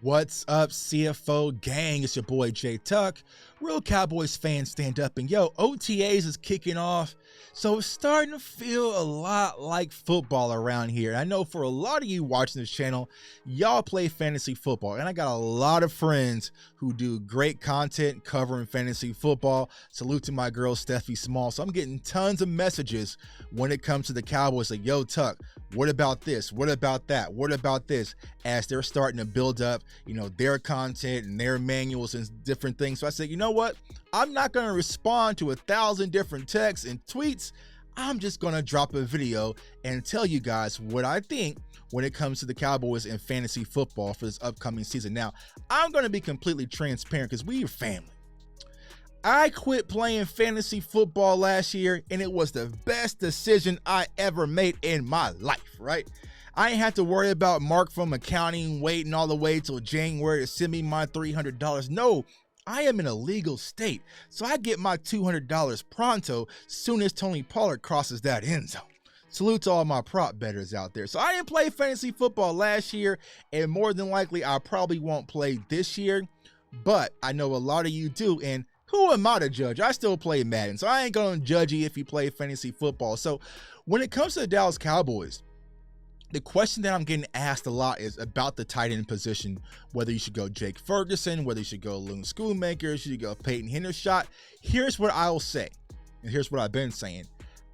What's up, CFO gang? It's your boy J Tuck. Real Cowboys fans, stand up. And yo, OTAs is kicking off, so it's starting to feel a lot like football around here. I know for a lot of you watching this channel, y'all play fantasy football, and I got a lot of friends who do great content covering fantasy football. Salute to my girl Steffi Small. So I'm getting tons of messages when it comes to the Cowboys like, yo Tuck, what about this? What about that? What about this? As they're starting to build up, their content and their manuals and different things. So I said, you know what? I'm not going to respond to 1,000 different texts and tweets. I'm just going to drop a video and tell you guys what I think when it comes to the Cowboys and fantasy football for this upcoming season. Now, I'm going to be completely transparent because we are family. I quit playing fantasy football last year, and it was the best decision I ever made in my life, right? I ain't have to worry about Mark from accounting waiting all the way till January to send me my $300. No, I am in a legal state, so I get my $200 pronto soon as Tony Pollard crosses that end zone. Salute to all my prop bettors out there. So I didn't play fantasy football last year, and more than likely I probably won't play this year, but I know a lot of you do, and who am I to judge? I still play Madden, so I ain't going to judge you if you play fantasy football. So when it comes to the Dallas Cowboys, the question that I'm getting asked a lot is about the tight end position, whether you should go Jake Ferguson, whether you should go Loon Schoonmaker, should you go Peyton Hendershot. Here's what I will say, and here's what I've been saying.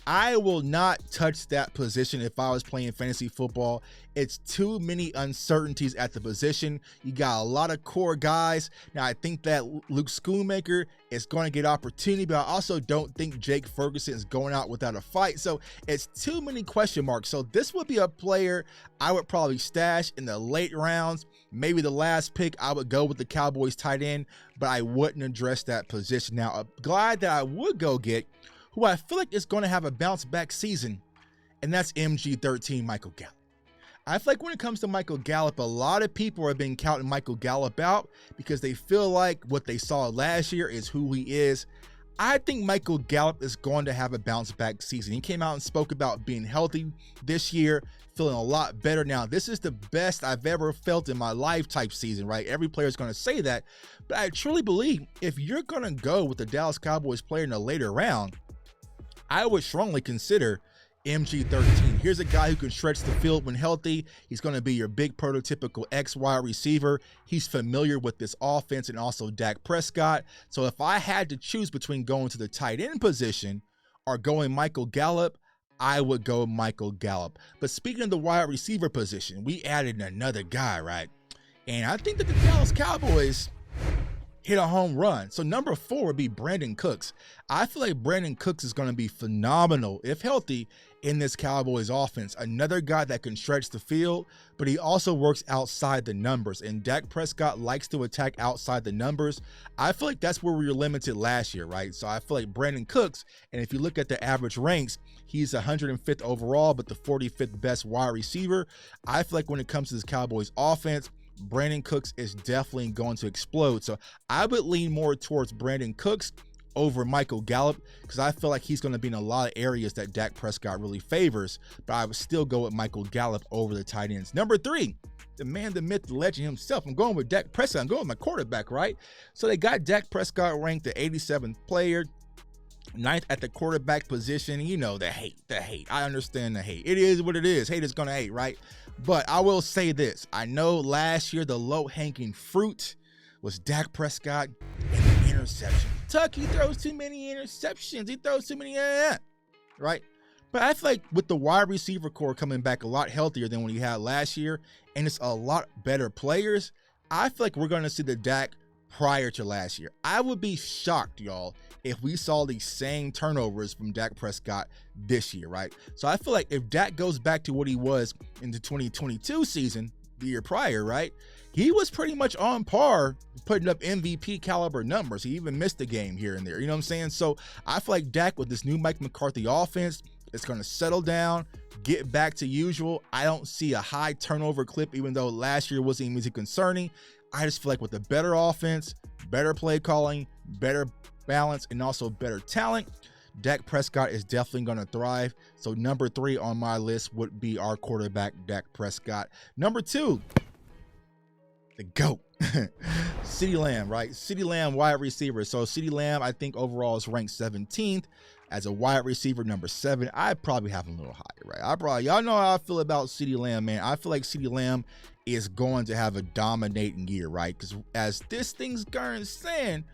I will not touch that position if I was playing fantasy football. It's too many uncertainties at the position. You got a lot of core guys. Now, I think that Luke Schoonmaker is going to get opportunity, but I also don't think Jake Ferguson is going out without a fight. So it's too many question marks. So this would be a player I would probably stash in the late rounds. Maybe the last pick, I would go with the Cowboys tight end, but I wouldn't address that position. Now, I'm glad that I would go get who I feel like is going to have a bounce back season, and that's MG13 Michael Gallup. I feel like when it comes to Michael Gallup, a lot of people have been counting Michael Gallup out because they feel like what they saw last year is who he is. I think Michael Gallup is going to have a bounce back season. He came out and spoke about being healthy this year, feeling a lot better. Now, this is the best I've ever felt in my life type season, right? Every player is going to say that, but I truly believe if you're going to go with the Dallas Cowboys player in a later round, I would strongly consider MG13. Here's a guy who can stretch the field when healthy. He's going to be your big prototypical X wide receiver. He's familiar with this offense and also Dak Prescott. So if I had to choose between going to the tight end position or going Michael Gallup, I would go Michael Gallup. But speaking of the wide receiver position, we added another guy, right? And I think that the Dallas Cowboys hit a home run. So number 4 would be Brandin Cooks. I feel like Brandin Cooks is going to be phenomenal, if healthy, in this Cowboys offense. Another guy that can stretch the field, but he also works outside the numbers. And Dak Prescott likes to attack outside the numbers. I feel like that's where we were limited last year, right? So I feel like Brandin Cooks, and if you look at the average ranks, he's 105th overall, but the 45th best wide receiver. I feel like when it comes to this Cowboys offense, Brandin Cooks is definitely going to explode. So I would lean more towards Brandin Cooks over Michael Gallup because I feel like he's going to be in a lot of areas that Dak Prescott really favors, but I would still go with Michael Gallup over the tight ends. Number 3, the man, the myth, the legend himself. I'm going with Dak Prescott. I'm going with my quarterback, right? So they got Dak Prescott ranked the 87th player, 9th at the quarterback position. You know, the hate. I understand the hate. It is what it is. Hate is going to hate, right? But I will say this. I know last year the low-hanging fruit was Dak Prescott and the interception. Tuck, he throws too many interceptions. He throws too many, right? But I feel like with the wide receiver core coming back a lot healthier than when he had last year, and it's a lot better players, I feel like we're going to see the Dak prior to last year. I would be shocked, y'all, if we saw these same turnovers from Dak Prescott this year, right? So I feel like if Dak goes back to what he was in the 2022 season, the year prior, right? He was pretty much on par putting up MVP caliber numbers. He even missed a game here and there. You know what I'm saying? So I feel like Dak with this new Mike McCarthy offense, it's going to settle down, get back to usual. I don't see a high turnover clip, even though last year wasn't even concerning. I just feel like with a better offense, better play calling, better balance, and also better talent, Dak Prescott is definitely going to thrive. So number 3 on my list would be our quarterback, Dak Prescott. Number 2, the GOAT. CeeDee Lamb, right? CeeDee Lamb, wide receiver. So CeeDee Lamb, I think overall is ranked 17th as a wide receiver, number 7. I probably have him a little higher, right? Y'all know how I feel about CeeDee Lamb, man. I feel like CeeDee Lamb is going to have a dominating year, right? Because as this thing's going saying,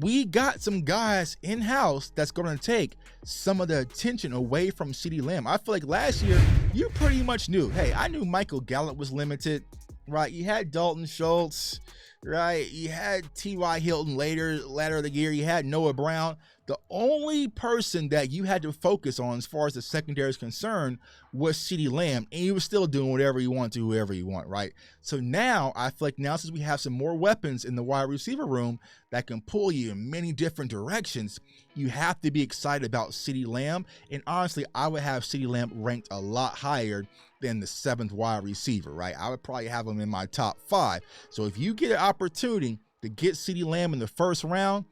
we got some guys in-house that's going to take some of the attention away from CeeDee Lamb. I feel like last year, you pretty much knew, hey, I knew Michael Gallup was limited, right? You had Dalton Schultz, right? You had T.Y. Hilton later of the year. You had Noah Brown. The only person that you had to focus on as far as the secondary is concerned was CeeDee Lamb, and he was still doing whatever you want to whoever you want, right? So now, I feel like now since we have some more weapons in the wide receiver room that can pull you in many different directions, you have to be excited about CeeDee Lamb. And honestly, I would have CeeDee Lamb ranked a lot higher than the 7th wide receiver, right? I would probably have him in my top 5. So if you get an opportunity to get CeeDee Lamb in the first round,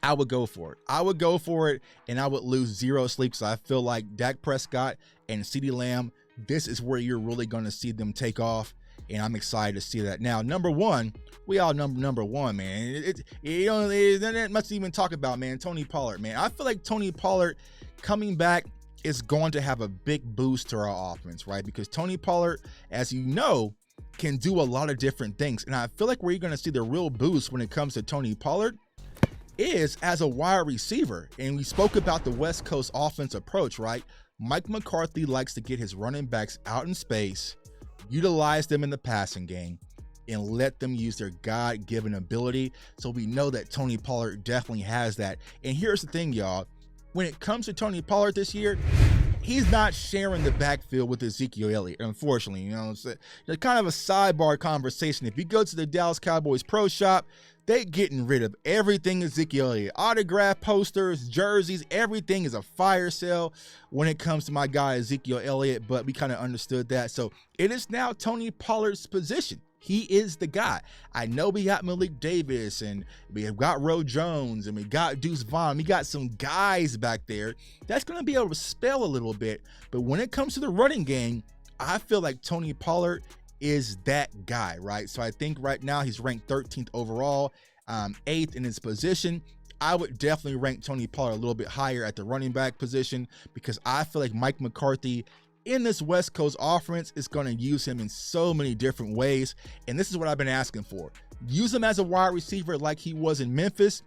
I would go for it. I would go for it, and I would lose zero sleep because I feel like Dak Prescott and CeeDee Lamb, this is where you're really going to see them take off, and I'm excited to see that. Now, number 1, we all number 1, man. There's not much to even talk about, man. Tony Pollard, man. I feel like Tony Pollard coming back is going to have a big boost to our offense, right? Because Tony Pollard, as you know, can do a lot of different things, and I feel like where you're going to see the real boost when it comes to Tony Pollard is as a wide receiver. And we spoke about the West Coast offense approach, right? Mike McCarthy likes to get his running backs out in space, utilize them in the passing game, and let them use their God-given ability. So we know that Tony Pollard definitely has that. And here's the thing, y'all. When it comes to Tony Pollard this year, he's not sharing the backfield with Ezekiel Elliott, unfortunately. You know, it's kind of a sidebar conversation. If you go to the Dallas Cowboys Pro Shop, they getting rid of everything Ezekiel Elliott. Autograph posters, jerseys, everything is a fire sale when it comes to my guy Ezekiel Elliott, but we kind of understood that. So it is now Tony Pollard's position. He is the guy. I know we got Malik Davis, and we have got Roe Jones, and we got Deuce Vaughn. We got some guys back there that's going to be able to spell a little bit. But when it comes to the running game, I feel like Tony Pollard is that guy, right? So I think right now he's ranked 13th overall, 8th in his position. I would definitely rank Tony Pollard a little bit higher at the running back position because I feel like Mike McCarthy in this West Coast offense is going to use him in so many different ways. And this is what I've been asking for. Use him as a wide receiver like he was in Memphis.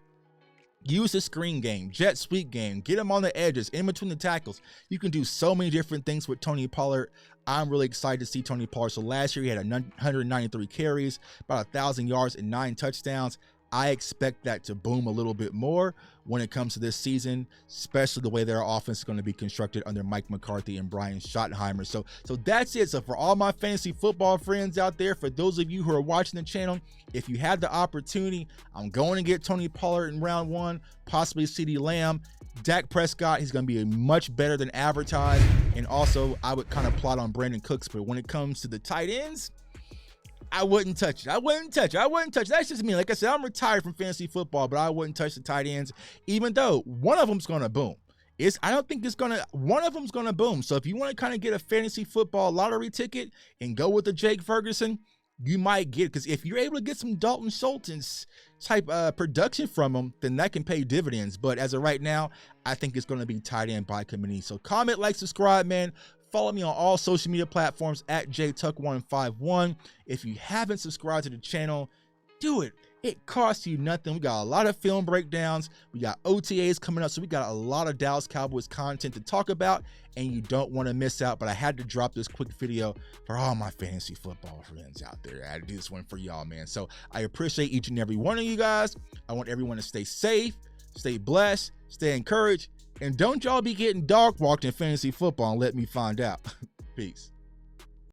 Use the screen game, jet sweep game, get him on the edges, in between the tackles. You can do so many different things with Tony Pollard. I'm really excited to see Tony Pollard. So last year he had 193 carries, about 1,000 yards and 9 touchdowns. I expect that to boom a little bit more when it comes to this season, especially the way their offense is going to be constructed under Mike McCarthy and Brian Schottenheimer. So that's it. So for all my fantasy football friends out there, for those of you who are watching the channel, if you had the opportunity, I'm going to get Tony Pollard in round 1, possibly CeeDee Lamb. Dak Prescott, he's going to be much better than advertised. And also, I would kind of plot on Brandin Cooks. But when it comes to the tight ends, I wouldn't touch it. I wouldn't touch it. That's just me. Like I said, I'm retired from fantasy football, but I wouldn't touch the tight ends, even though one of them's going to boom. One of them's going to boom. So if you want to kind of get a fantasy football lottery ticket and go with the Jake Ferguson, you might get it. Because if you're able to get some Dalton Schultz type production from him, then that can pay dividends. But as of right now, I think it's going to be tight end by committee. So comment, like, subscribe, man. Follow me on all social media platforms at JTuck151. If you haven't subscribed to the channel, do it. It costs you nothing. We got a lot of film breakdowns. We got OTAs coming up. So we got a lot of Dallas Cowboys content to talk about, and you don't want to miss out. But I had to drop this quick video for all my fantasy football friends out there. I had to do this one for y'all, man. So I appreciate each and every one of you guys. I want everyone to stay safe, stay blessed, stay encouraged. And don't y'all be getting dog walked in fantasy football and let me find out. Peace.